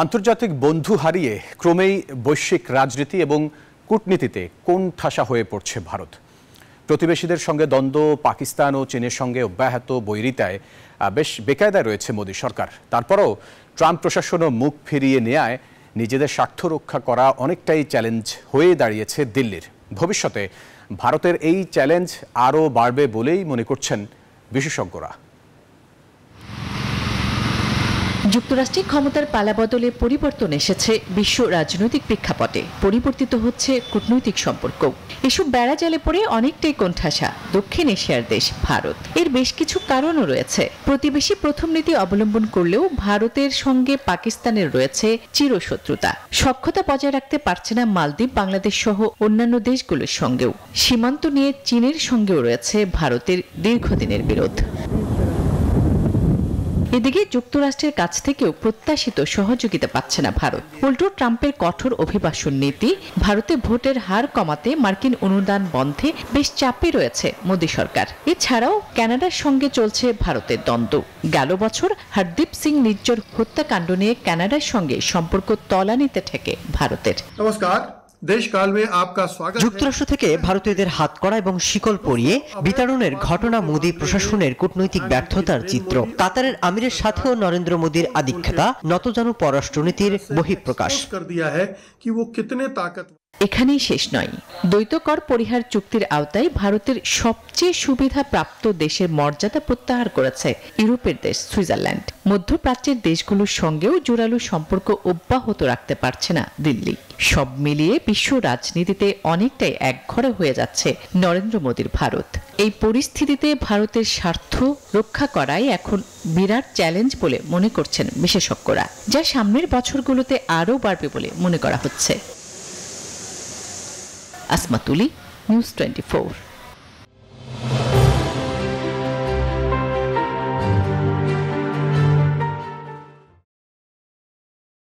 আন্তর্জাতিক বন্ধু হারিয়ে ক্রমেই বৈশ্বিক রাজনীতি এবং কূটনীতিতে কোণঠাসা হয়ে পড়ছে ভারত। প্রতিবেশীদের সঙ্গে দ্বন্দ্ব, পাকিস্তান ও চীনের সঙ্গে অব্যাহত বৈরিতায় বেশ বেকায়দায় রয়েছে মোদী সরকার। তারপরও ট্রাম্প প্রশাসনও মুখ ফিরিয়ে নেয়ায় নিজেদের স্বার্থ রক্ষা করা অনেকটাই চ্যালেঞ্জ হয়ে দাঁড়িয়েছে দিল্লির। ভবিষ্যতে ভারতের এই চ্যালেঞ্জ আরও বাড়বে বলেই মনে করছেন বিশেষজ্ঞরা। যুক্তরাষ্ট্রে ক্ষমতার পালাবদলে পরিবর্তন এসেছে বিশ্ব রাজনৈতিক প্রেক্ষাপটে, পরিবর্তিত হচ্ছে কূটনৈতিক সম্পর্ক। এসব বেড়াজালে পড়ে অনেকটাই কোণঠাসা দক্ষিণ এশিয়ার দেশ ভারত। এর বেশ কিছু কারণও রয়েছে। প্রতিবেশী প্রথম নীতি অবলম্বন করলেও ভারতের সঙ্গে পাকিস্তানের রয়েছে চিরশত্রুতা। সখ্যতা বজায় রাখতে পারছে না মালদ্বীপ, বাংলাদেশ সহ অন্যান্য দেশগুলোর সঙ্গেও। সীমান্ত নিয়ে চীনের সঙ্গেও রয়েছে ভারতের দীর্ঘদিনের বিরোধ। এদিকে যুক্তরাষ্ট্রের কাছ থেকেও প্রত্যাশিত সহযোগিতা পাচ্ছে না ভারত। উল্টো ট্রাম্পের কঠোর অভিবাসন নীতি, ভারতে ভোটের হার কমাতে মার্কিন অনুদান বন্ধে বেশ চাপে রয়েছে মোদী সরকার। এছাড়াও কানাডার সঙ্গে চলছে ভারতের দ্বন্দ্ব। গেল বছর হরদীপ সিং নিজ্জর হত্যাকাণ্ড নিয়ে কানাডার সঙ্গে সম্পর্ক তলানিতে ঠেকে ভারতের। নমস্কার। যুক্তরাষ্ট্র থেকে ভারতীয়দের হাতকড়া এবং শিকল পরিয়ে বিতাড়নের ঘটনা মোদী প্রশাসনের কূটনৈতিক ব্যর্থতার চিত্র। কাতারের আমিরের সাথেও নরেন্দ্র মোদীর আধিক্যতা নতজানু পররাষ্ট্রনীতির বহিঃপ্রকাশ। এখানেই শেষ নয়। দ্বৈত কর পরিহার চুক্তির আওতায় ভারতের সবচেয়ে সুবিধা প্রাপ্ত দেশের মর্যাদা প্রত্যাহার করেছে ইউরোপের দেশ সুইজারল্যান্ড। মধ্যপ্রাচ্যের দেশগুলোর সঙ্গেও জোরালো সম্পর্ক অব্যাহত রাখতে পারছে না দিল্লি। সব মিলিয়ে বিশ্ব রাজনীতিতে অনেকটাই একঘরে হয়ে যাচ্ছে নরেন্দ্র মোদীর ভারত। এই পরিস্থিতিতে ভারতের স্বার্থ রক্ষা করাই এখন বিরাট চ্যালেঞ্জ বলে মনে করছেন বিশেষজ্ঞরা, যা সামনের বছরগুলোতে আরও বাড়বে বলে মনে করা হচ্ছে। আসমা তুলি, নিউজ 24।